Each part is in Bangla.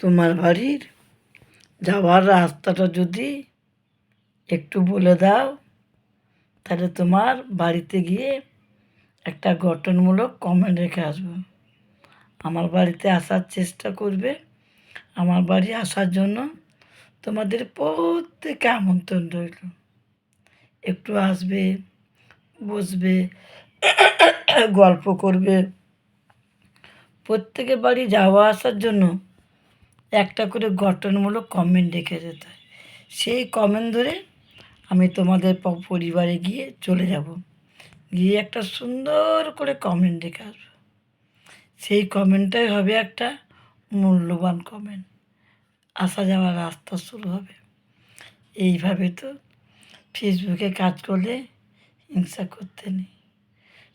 তোমার বাড়ির যাওয়ার রাস্তাটা যদি একটু বলে দাও, তাহলে তোমার বাড়িতে গিয়ে একটা গঠনমূলক কমেন্ট রেখে আসবো। আমার বাড়িতে আসার চেষ্টা করবে। আমার বাড়ি আসার জন্য তোমাদের প্রত্যেকে আমন্ত্রণ রইল। একটু আসবে, বসবে, গল্প করবে। প্রত্যেকের বাড়ি যাওয়া আসার জন্য একটা করে গঠনমূলক কমেন্ট রেখে যেতে হয়। সেই কমেন্ট ধরে আমি তোমাদের পরিবারে গিয়ে চলে যাব, গিয়ে একটা সুন্দর করে কমেন্ট রেখে আসবো। সেই কমেন্টটাই হবে একটা মূল্যবান কমেন্ট। আসা যাওয়ার রাস্তা শুরু হবে। এইভাবে তো ফেসবুকে কাজ করলে হিংসা করতে নেই।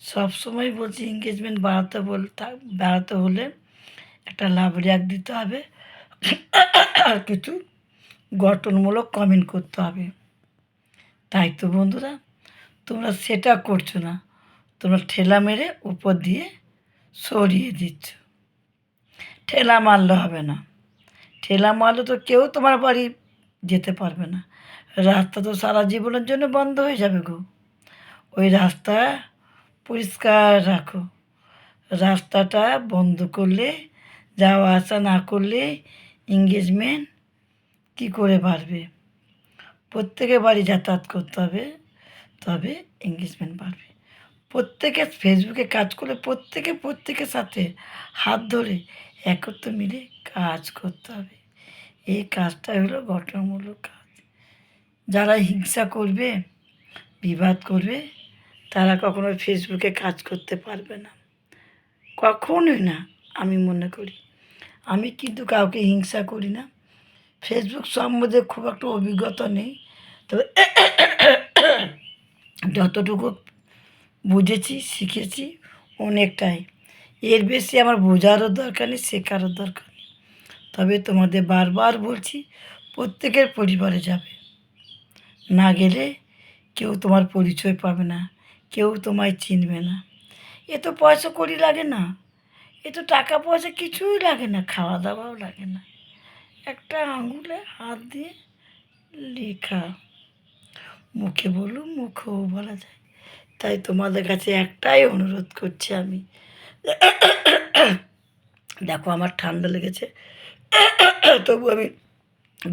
সবসময় বলছি এঙ্গেজমেন্ট বাড়াতে হলে একটা লাভ রিয়াক দিতে হবে, আর কিছু গঠনমূলক কমেন্ট করতে হবে। তাই তো বন্ধুরা, তোমরা সেটা করছো না, তোমরা ঠেলা মেরে উপর দিয়ে সরিয়ে দিচ্ছ। ঠেলা মারলে হবে না। ঠেলা মারলে তো কেউ তোমার বাড়ি যেতে পারবে না। রাস্তা তো সারা জীবনের জন্য বন্ধ হয়ে যাবে গো। ওই রাস্তা পরিষ্কার রাখো। রাস্তাটা বন্ধ করলে, যাওয়া আসা না করলে এঙ্গেজমেন্ট কী করে বাড়বে? প্রত্যেকে বাড়ি যাতায়াত করতে হবে, তবে এঙ্গেজমেন্ট বাড়বে। প্রত্যেকে ফেসবুকে কাজ করলে প্রত্যেকের সাথে হাত ধরে একত্র মিলে কাজ করতে হবে। এই কাজটাই হলো গঠনমূলক কাজ। যারা হিংসা করবে, বিবাদ করবে, তারা কখনো ফেসবুকে কাজ করতে পারবে না, কখনোই না। আমি মনে করি, আমি কিন্তু কাউকে হিংসা করি না। ফেসবুক সম্বন্ধে খুব একটা অভিজ্ঞতা নেই, তবে যতটুকু বুঝেছি, শিখেছি অনেকটাই। এর বেশি আমার বোঝারও দরকার নেই, শেখারও দরকার নেই। তবে তোমাদের বারবার বলছি, প্রত্যেকের পরিবারে যাবে। না গেলে কেউ তোমার পরিচয় পাবে না, কেউ তোমায় চিনবে না। এ তো পয়সা কড়ি লাগে না, এ তো টাকা পয়সা কিছুই লাগে না, খাওয়া দাওয়াও লাগে না। একটা আঙুলে হাত দিয়ে লেখা, মুখে বলুন, মুখেও বলা যায়। তাই তোমাদের কাছে একটাই অনুরোধ করছি আমি। দেখো আমার ঠান্ডা লেগেছে, তবু আমি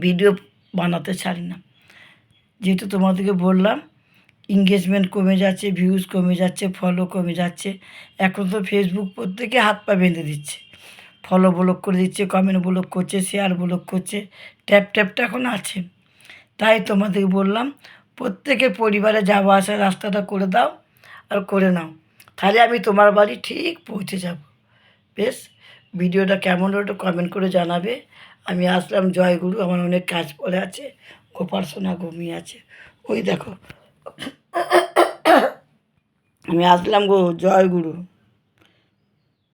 ভিডিও বানাতে ছাড়ি না। যেহেতু তোমাদেরকে বললাম এঙ্গেজমেন্ট কমে যাচ্ছে, ভিউজ কমে যাচ্ছে, ফলো কমে যাচ্ছে। এখন তো ফেসবুক প্রত্যেকে হাত পা বেঁধে দিচ্ছে, ফলো ব্লক করে দিচ্ছে, কমেন্ট ব্লক করছে, শেয়ার ব্লক করছে। ট্যাপটা এখন আছে। তাই তোমাদেরকে বললাম, প্রত্যেকের পরিবারে যাওয়া আসার রাস্তাটা করে দাও আর করে নাও, তাহলে আমি তোমার বাড়ি ঠিক পৌঁছে যাব। বেশ, ভিডিওটা কেমন হলো কমেন্ট করে জানাবে। আমি আসলাম জয়গুরু, আমার অনেক কাজ পড়ে আছে। গোপাল সোনা ঘুমিয়ে আছে, ওই দেখো। আমি আসলাম গো, জয়গুরু।